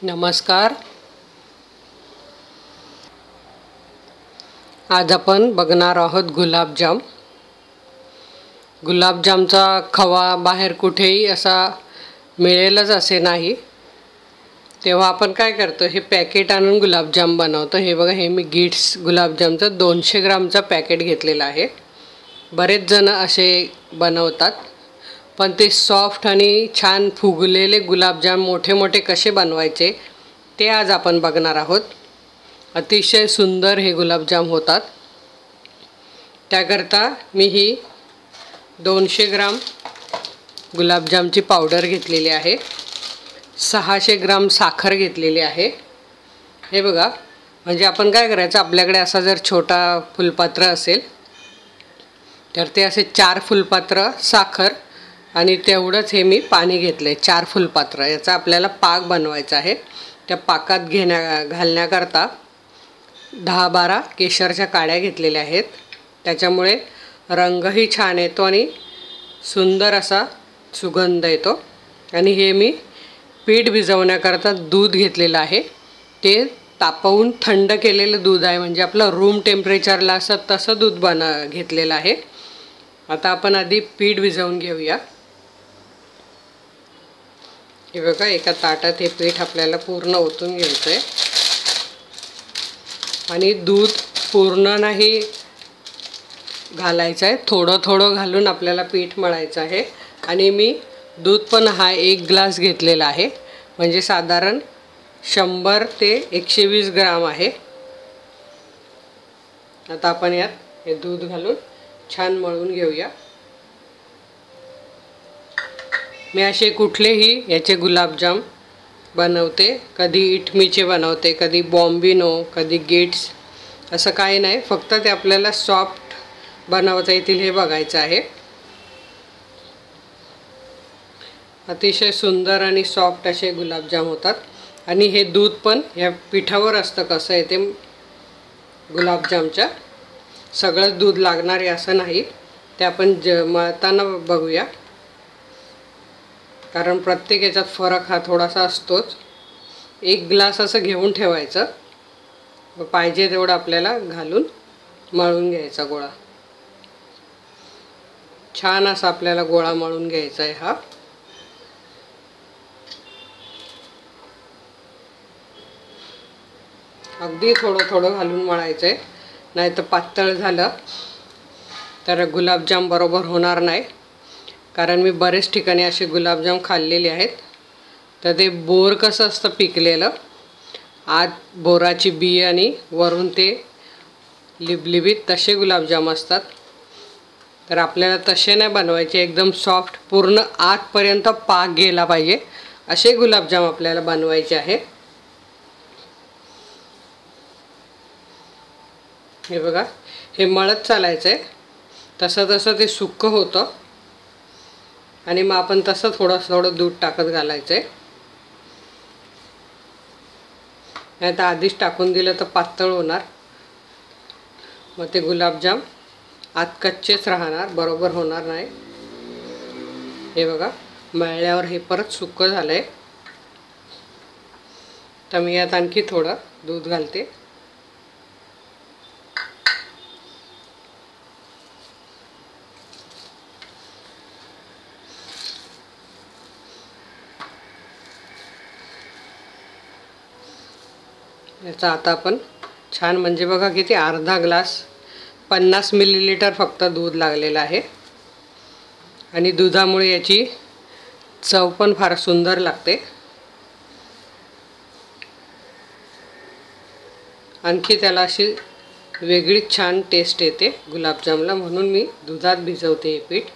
नमस्कार. आज आपण बघणार आहोत गुलाबजाम. गुलाबजामचा खवा बाहेर कुठेही असा मिळेलच असे नाही. तेव्हा आपण काय करतो, हे पॅकेट आणून गुलाबजाम बनवतो. हे बघा, हे मी गिट्स गुलाबजामचं 200 ग्रामचा पॅकेट घेतलेला आहे. बरेच जण असे बनवतात, पण ते सॉफ्ट आणि छान फुगलेले गुलाबजाम मोठे मोठे कसे बनवायचे ते आज आपण बघणार आहोत. अतिशय सुंदर हे गुलाबजाम होतात. त्याकरता मी ही 200 ग्राम गुलाबजामची पावडर घेतलेली आहे. 600 ग्राम साखर घेतलेली आहे. हे बघा, म्हणजे आपण काय करायचं, आपल्याकडे असा जर छोटा फुलपात्र असेल तर ते असे 4 फुलपात्र साखर आणि तेवढंच हे मी पाणी घेतले. 4 फुलपात्र याचा आपल्याला पाक बनवायचा आहे. त्या पाकात घालण्याकरता 10-12 केशरच्या काड्या घेतलेल्या आहेत. त्याच्यामुळे रंगही छान येतो आणि सुंदर असा सुगंध येतो. आणि हे मी पीठ भिजवण्याकरता दूध घेतलेलं आहे. ते तापवून थंड केलेलं दूध आहे, म्हणजे आपलं रूम टेम्परेचरला असं तसं दूध घेतलेलं आहे. आता आपण आधी पीठ भिजवून घेऊया. हे बघा, एका ताटात हे पीठ आपल्याला पूर्ण ओतून घ्यायचं आहे. आणि दूध पूर्ण नाही घालायचं आहे, थोडं थोडं घालून आपल्याला पीठ मळायचं आहे. आणि मी दूध पण हा 1 ग्लास घेतलेला आहे, म्हणजे साधारण 100 ते 120 ग्राम आहे. आता आपण यात हे दूध घालून छान मळून घेऊया. मी असे कुठलेही याचे गुलाबजाम बनवते, कधी इटमीचे बनवते, कधी बॉम्बिनो, कधी गिट्स, असं काही नाही. फक्त ते आपल्याला सॉफ्ट बनवता येतील हे बघायचं आहे. अतिशय सुंदर आणि सॉफ्ट असे गुलाबजाम होतात. आणि हे दूध पण ह्या पिठावर असतं कसं आहे ते गुलाबजामच्या. सगळंच दूध लागणार आहे असं नाही, ते आपण मळताना बघूया, कारण प्रत्येक याच्यात फरक हा थोडासा असतोच. 1 ग्लास असं घेऊन ठेवायचं, पाहिजे तेवढं आपल्याला घालून मळून घ्यायचा गोळा. छान असा आपल्याला गोळा मळून घ्यायचा आहे हा. अगदी थोडं थोडं घालून मळायचं आहे, नाही तर पातळ झालं तर गुलाबजाम बरोबर होणार नाही. कारण मी बरेच ठिकाणी असे गुलाबजाम खाल्लेले आहेत, तर ते बोर कसं असतं पिकलेलं, आत बोराची बी आणि वरून ते लिबलिबीत, तसे गुलाबजाम असतात. तर आपल्याला तसे नाही बनवायचे, एकदम सॉफ्ट पूर्ण आतपर्यंत पाक गेला पाहिजे असे गुलाबजाम आपल्याला बनवायचे आहे. हे बघा, हे मळत चालायचं आहे, तसं तसं ते सुक्क होतं. आणि मग आपण तसं थोडं थोडं दूध टाकत घालायचं आहे. नाही तर आधीच टाकून दिलं तर पातळ होणार, मग ते गुलाबजाम आत कच्चेच राहणार, बरोबर होणार नाही. हे बघा, मळल्यावर हे परत सुक्क झालं आहे. तर मी यात आणखी थोडं दूध घालते. याचा आता आपण छान, म्हणजे बघा किती, अर्धा ग्लास 50 मिलीलिटर फक्त दूध लागलेलं आहे. आणि दुधामुळे याची चव पण फार सुंदर लागते. आणखी त्याला अशी वेगळीच छान टेस्ट येते गुलाबजामला, म्हणून मी दुधात भिजवते हे पीठ.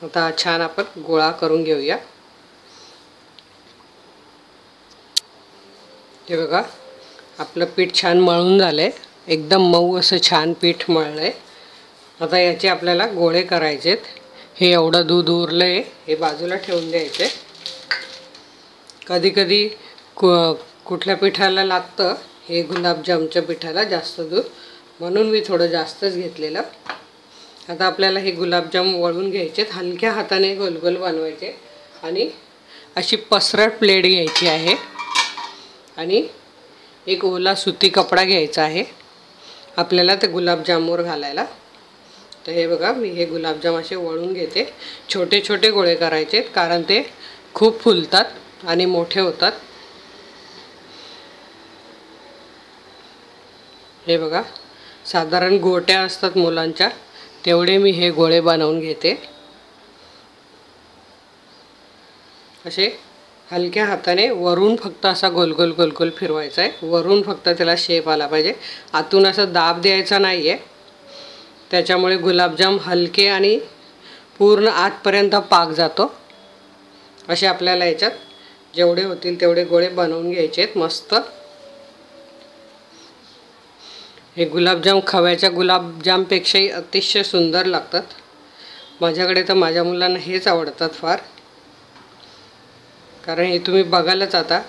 आता छान आपण गोळा करून घेऊया. हे बघा, आपलं पीठ छान मळून झालं आहे, एकदम मऊ असं छान पीठ मळलं आहे. आता याचे आपल्याला गोळे करायचे आहेत. हे एवढं दूध उरलं आहे, हे बाजूला ठेवून द्यायचे. कधी कधी कुठल्या पिठाला लागतं, हे गुलाबजामच्या पिठाला जास्त दूध, म्हणून मी थोडं जास्तच घेतलेलं. आता आपल्याला हे गुलाबजाम वळून घ्यायचे, हलक्या हाताने गोलगोल बनवायचे आणि अशी पसरट प्लेट घ्यायची आहे आणि एक ओला सुती कपडा घ्यायचा आहे आपल्याला ते गुलाबजामवर घालायला। तर हे बघा, मी हे गुलाबजाम असे वळून घेते। छोटे छोटे गोळे करायचे कारण ते खूप फुलतात आणि मोठे होतात। हे बघा, साधारण गोट्या असतात मुलांच्या तेवढे मी हे गोळे बनवून घेते। असे हलक्या हाताने वरून फक्त असा गोल गोल गोल गोल फिरवायचा आहे। वरून फक्त त्याला शेप आला पाहिजे, आतून असा दाब द्यायचा नाही आहे। त्याच्यामुळे गुलाबजाम हलके आणि पूर्ण आतपर्यंत पाक जातो। असे आपल्याला याच्यात जेवढे होतील तेवढे गोळे बनवून घ्यायचे आहेत मस्त। हे गुलाबजाम खव्याच्या गुलाबजामपेक्षाही अतिशय सुंदर लागतात। माझ्याकडे तर माझ्या मुलांना हेच आवडतात फार, कारण हे तुम्ही बघालच आता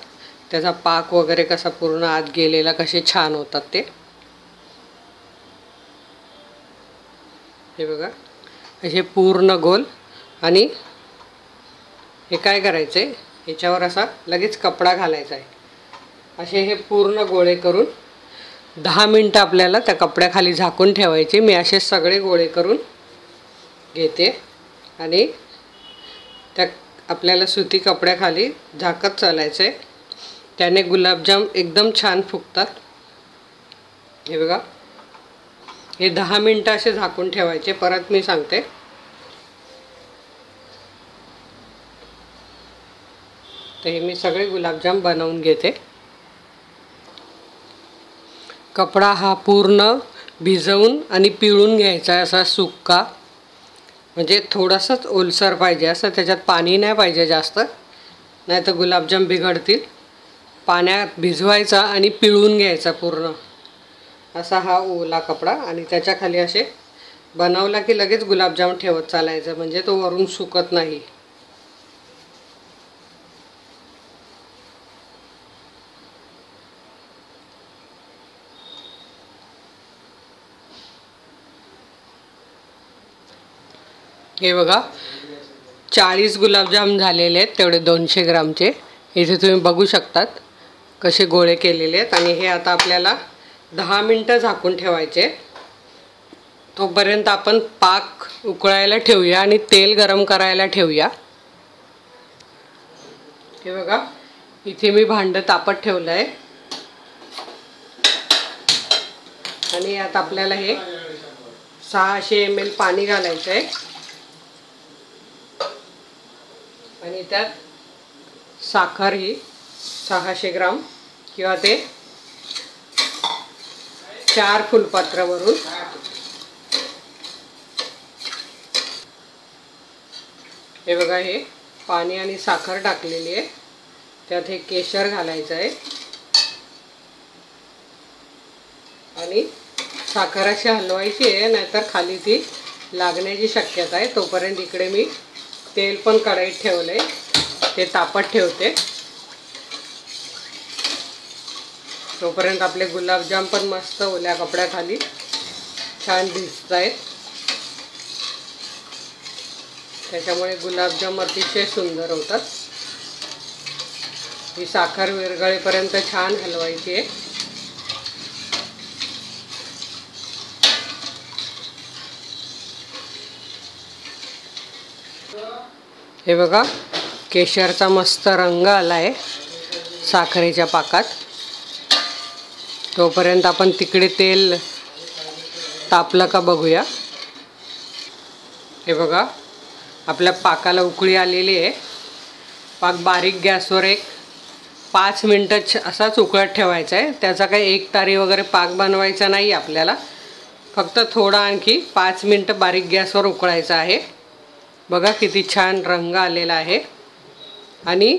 त्याचा पाक वगैरे कसा पूर्ण आत गेलेला, कसे छान होतात ते। हे बघा, असे पूर्ण गोल। आणि हे काय करायचं आहे, ह्याच्यावर असा लगेच कपडा घालायचा आहे। असे हे पूर्ण गोळे करून 10 मिनटं आपल्याला त्या कपड्याखाली झाकून ठेवायचे। मी असे सगळे गोळे करून घेते आणि त्या आपल्याला सुती कपड्याखाली झाकत चालायचं आहे। त्याने गुलाबजाम एकदम छान फुगतात। हे बघा, हे 10 मिनटं असे झाकून ठेवायचे। परत मी सांगते, तर हे मी सगळे गुलाबजाम बनवून घेते। कपडा हा पूर्ण भिजवून आणि पिळून घ्यायचा आहे, असा सुक्का, म्हणजे थोडासाच ओलसर पाहिजे, असं त्याच्यात पाणी नाही पाहिजे जास्त, नाही तर गुलाबजाम बिघडतील। पाण्यात भिजवायचा आणि पिळून घ्यायचा पूर्ण असा हा ओला कपडा। आणि त्याच्याखाली असे बनवला की लगेच गुलाबजाम ठेवत चालायचं, म्हणजे तो वरून सुकत नाही। हे बघा, 40 गुलाबजाम झालेले आहेत, तेवढे 200 ग्रामचे। इथे तुम्ही बघू शकतात कसे गोळे केलेले आहेत। आणि हे आता आपल्याला 10 मिनटं झाकून ठेवायचे। तोपर्यंत आपण पाक उकळायला ठेवूया आणि तेल गरम करायला ठेवूया। हे बघा, इथे मी भांडं तापत ठेवलं आहे आणि यात आपल्याला हे 600 ml पाणी घालायचं आहे आणि त्यात साखर ही 600 ग्राम किंवा ते 4 फुलपात्रावरून। हे बघा, हे पाणी आणि साखर टाकलेली आहे, त्यात हे केशर घालायचं आहे आणि साखर अशी हलवायची आहे, नाहीतर खाली ती लागण्याची शक्यता आहे। तोपर्यंत इकडे मी तेल पण कढईत ठेवले, ते तापत ठेवते। तोपर्यंत आपले गुलाबजाम पण मस्त ओल्या कपड्याखाली छान भिजत आहेत, त्याच्यामुळे गुलाबजाम अतिशय सुंदर होतात। ही साखर विरघळेपर्यंत छान हलवायची आहे। हे बघा, केशरचा मस्त रंग आला आहे साखरेच्या पाकात। तोपर्यंत आपण तिकडे तेल तापलं का बघूया। हे बघा, आपल्या पाकाला उकळी आलेली आहे। पाक बारीक गॅसवर एक 5 मिनटं असाच उकळत ठेवायचा आहे। त्याचा काही एक तारी वगैरे पाक बनवायचा नाही आपल्याला, फक्त थोडा आणखी 5 मिनटं बारीक गॅसवर उकळायचा आहे। बघा किती छान रंग आलेला आहे। आणि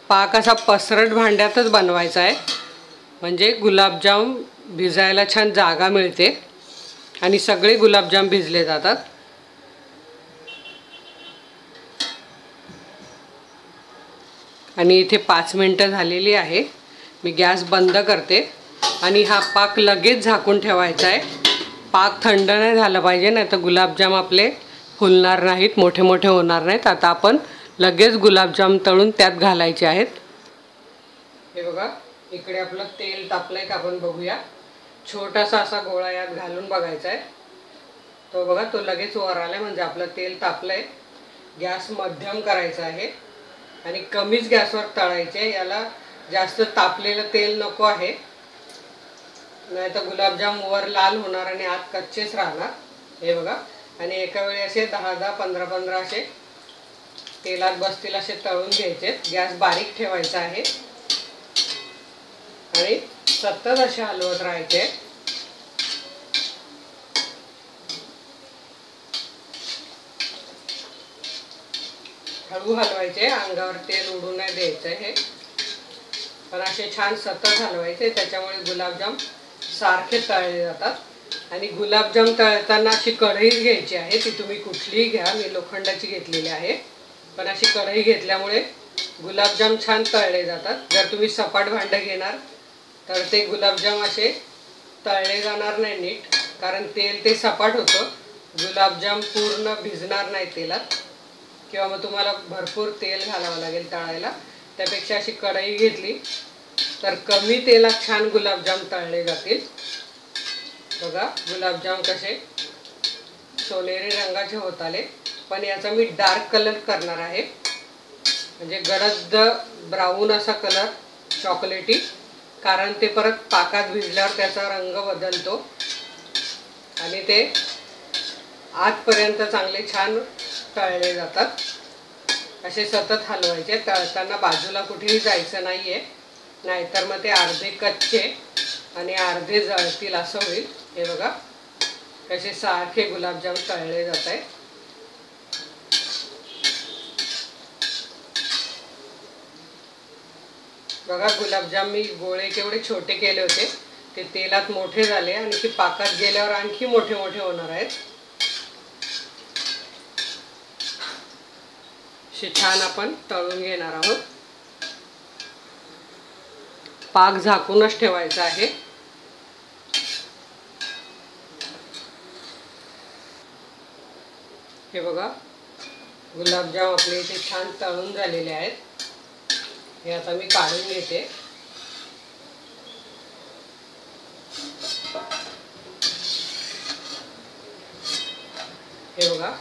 पाक असा पसरट भांड्यातच बनवायचा आहे, म्हणजे गुलाबजाम भिजायला छान जागा मिळते आणि सगळे गुलाबजाम भिजले जातात। आणि इथे 5 मिनटं झालेली आहे। मी गॅस बंद करते आणि हा पाक लगेच झाकून ठेवायचा आहे। पाक थंड नाही झाला पाहिजे, नाही तर गुलाबजाम आपले फुलणार नाहीत, मोठे मोठे होणार नाहीत। आता आपण लगेच गुलाबजाम तळून त्यात घालायचे आहेत। हे बघा, इकडे आपलं तेल तापलंय का आपण बघूया। छोटासा असा गोळा यात घालून बघायचा आहे। तो बघा, तो लगेच वर आलाय म्हणजे आपलं तेल तापलंय। गॅस मध्यम करायचा आहे आणि कमीच गॅसवर तळायचे। याला जास्त तापलेलं तेल नको आहे, नाही तर गुलाबजाम वर लाल होणार आणि आत कच्चेच राहणार। हे बघा, आणि एका वेळी असे 10-10 15-15 असे तेलात बसतील असे तळून घ्यायचे। गॅस बारीक ठेवायचा आहे आणि सतत असे हलवत राहायचे। हळू हलवायचे, अंगावर तेल उडू नाही द्यायचं हे, पण असे छान सतत हलवायचे। त्याच्यामुळे गुलाबजाम सारखे तळले जातात। आणि गुलाबजाम तळताना अशी कढई घ्यायची आहे, ती तुम्ही कुठलीही घ्या, मी लोखंडाची घेतलेली आहे। पण अशी कढई घेतल्यामुळे गुलाबजाम छान तळले जातात। जर तुम्ही सपाट भांडं घेणार तर ते गुलाबजाम असे तळले जाणार नाही नीट, कारण तेल ते सपाट होतं, गुलाबजाम पूर्ण भिजणार नाही तेलात, किंवा मग तुम्हाला भरपूर तेल घालावं लागेल तळायला। त्यापेक्षा अशी कढई घेतली तर कमी तेलात छान गुलाबजाम तळले जातील। बघा, गुलाबजाम कसे सोनेरी रंगाचे होत आले, पण याचा मी डार्क कलर करणार आहे, म्हणजे गडद ब्राऊन असा कलर, चॉकलेटी, कारण ते परत पाकात भिजल्यावर त्याचा रंग बदलतो आणि ते आतपर्यंत चांगले छान तळले जातात। असे सतत हलवायचे। तळताना बाजूला कुठेही जायचं नाहीये, नाहीतर मग ते अर्धे कच्चे आणि अर्धे जळतील असं होईल। हे बघा, कसे सारखे गुलाबजाम तळले जात आहेत। बघा, गुलाबजाम मी गोळे केवढे छोटे केले होते, ते तेलात मोठे झाले आणि ते पाकात गेल्यावर आणखी मोठे मोठे होणार आहेत। असे छान आपण तळून घेणार आहोत। पाक झाकूनच ठेवायचा आहे। हे बघा, गुलाबजाम आपले इथे छान तळून झालेले आहेत। हे आता मी काढून घेते। हे बघा,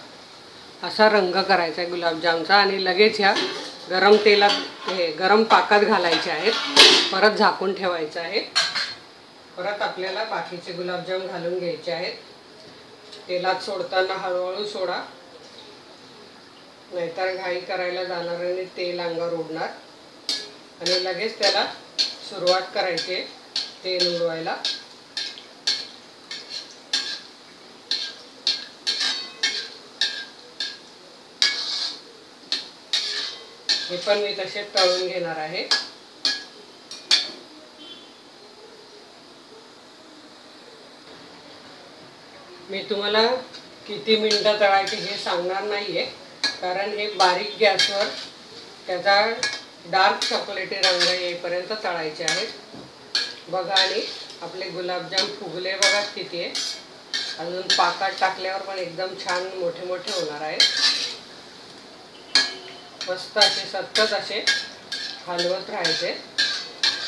असा रंग करायचा आहे गुलाबजामचा आणि लगेच ह्या गरम तेलात गरम पाकात घालायचे आहेत। परत झाकून ठेवायचं आहे। परत आपल्याला बाकीचे गुलाबजाम घालून घ्यायचे आहेत। तेलात सोडताना हळूहळू सोडा, नाहीतर घाई करायला जाणार आणि तेल अंगावर उडणार। आणि लगेच त्याला सुरुवात करायची तेल उडवायला। हे पण मी तसे तळून घेणार आहे। मी तुम्हाला किती मिनिटं तळायचे हे सांगणार नाहीये, कारण हे बारीक गॅसवर त्याचा डार्क चॉकलेटी रंग येईपर्यंत तळायचे आहेत। बघा, आणि आपले गुलाबजाम फुगले बघा किती आहे। अजून पाकात टाकल्यावर पण एकदम छान मोठे मोठे होणार आहेत। मस्त असे सतत असे हलवत राहायचे,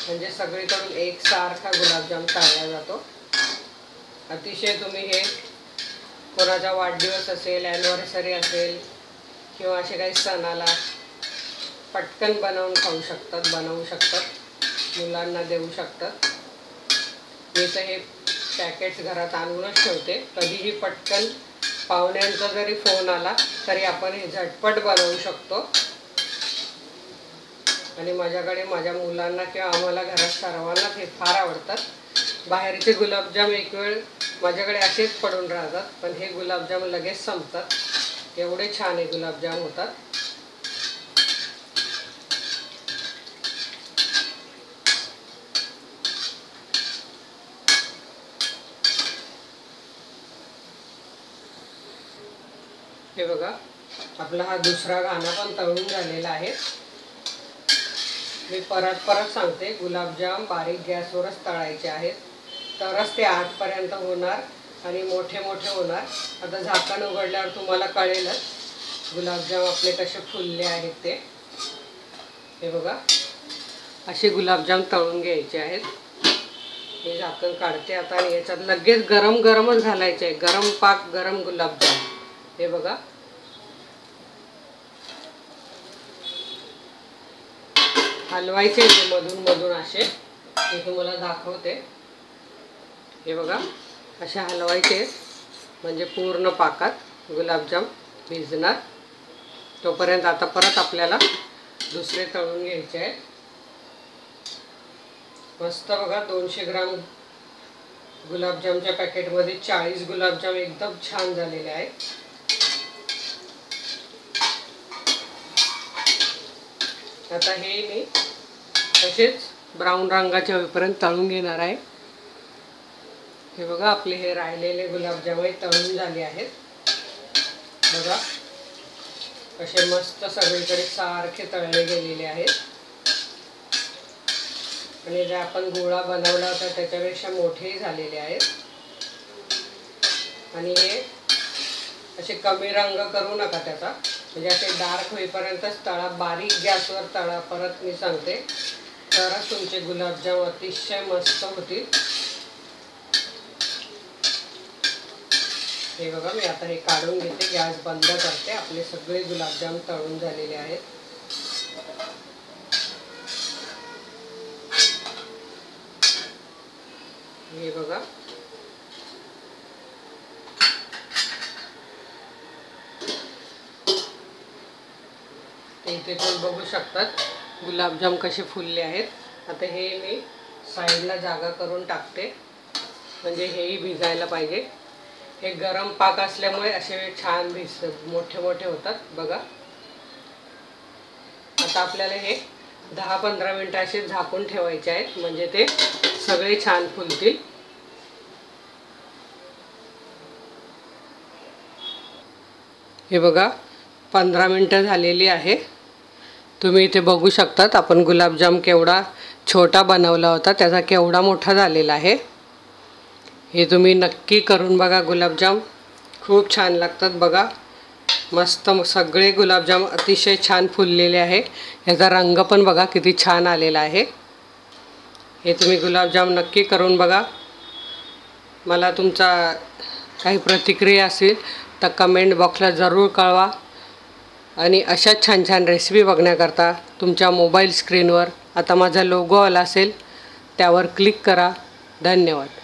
म्हणजे सगळीकडून एकसारखा गुलाबजाम तळला जातो। अतिशय तुम्ही हे कोणाचा वाढदिवस असेल, ॲनिव्हर्सरी असेल, किंवा असे काही सणाला पटकन बनवून खाऊ शकतात, बनवू शकतात, मुलांना देऊ शकतात। मी तर हे पॅकेट्स घरात आणूनच ठेवते, कधीही पटकन पाहुण्यांचा जरी फोन आला तरी आपण हे झटपट बनवू शकतो। आणि माझ्याकडे माझ्या मुलांना किंवा आम्हाला घरात सर्वांनाच हे फार आवडतात। बाहेरचे गुलाबजाम एक वेळ माझ्याकडे असेच पडून राहतात, पण हे गुलाबजाम लगेच संपतात, एवढे छान हे गुलाबजाम होतात। हे बघा, आपला हा दुसरा घाना पण तळून झालेला आहे। मी परत सांगते, गुलाबजाम बारीक गॅसवरच तळायचे आहेत, तरच ते आतपर्यंत होणार आणि मोठे मोठे होणार। आता झाकण उघडल्यावर तुम्हाला कळेलच गुलाबजाम आपले कसे फुलले आहेत ते, हे बघा. असे गुलाबजाम तळून घ्यायचे आहेत. हे झाकण काढते आता आणि याच्यात लगेच गरम गरमच घालायचे आहे. गरम पाक गरम गुलाबजाम. हे बघा, हलवायचे मधून मधून असे. मी तुम्हाला दाखवते. हे बघा, असे हलवायचे म्हणजे पूर्ण पाकात गुलाबजाम भिजणार. तोपर्यंत आता परत आपल्याला दुसरे तळून घ्यायचे आहेत. मस्त बघा, 200 ग्राम गुलाबजामच्या पॅकेटमध्ये 40 गुलाबजाम एकदम छान झालेले आहेत. आता हे मी तसेच ब्राऊन रंगाच्या होईपर्यंत तळून घेणार आहे. हे बघा, आपले हे राहिलेले गुलाबजाम तळून झाले आहेत. बघा कसे मस्त सगळीकडे सारखे तळले गेलेले आहेत. आणि जे आपण गोळा बनवला होता त्याच्यापेक्षा मोठेही झालेले आहेत. आणि हे असे कमी रंग करू नका त्याचा, म्हणजे असे डार्क होईपर्यंतच तळा. बारीक गॅसवर तळा, परत मी सांगते, तरच तुमचे गुलाबजाम अतिशय मस्त होतील. हे बघा, मी आता हे काढून घेते, गॅस बंद करते. आपले सगळे गुलाबजाम तळून झालेले आहेत. हे बघा, इथे तुम्ही बघू शकतात गुलाबजाम कसे फुलले आहेत. आता हे मी साईडला जागा करून टाकते, म्हणजे हेही भिजायला पाहिजे. हे गरम पाक असल्यामुळे असे छान मोठे मोठे होतात. बघा, आता आपल्याला हे 10-15 मिनिटं असे झाकून ठेवायचे आहेत, म्हणजे ते सगळे छान फुलतील. हे बघा, 15 मिनिटं झालेली आहे. तुम्ही इथे बघू शकतात आपण गुलाबजाम केवढा छोटा बनवला होता, त्याचा केवढा मोठा झालेला आहे. हे तुम्ही नक्की करून बघा. गुलाबजाम खूप छान लागतात. बघा, मस्त सगळे गुलाबजाम अतिशय छान फुललेले आहे. याचा रंग पण बघा किती छान आलेला आहे. हे तुम्ही गुलाबजाम नक्की करून बघा. मला तुमचा काही प्रतिक्रिया असेल तर कमेंट बॉक्सला जरूर कळवा. आणि अशाच छान छान रेसिपी बघण्याकरता तुमच्या मोबाईल स्क्रीनवर आता माझा लोगो आला असेल, त्यावर क्लिक करा. धन्यवाद.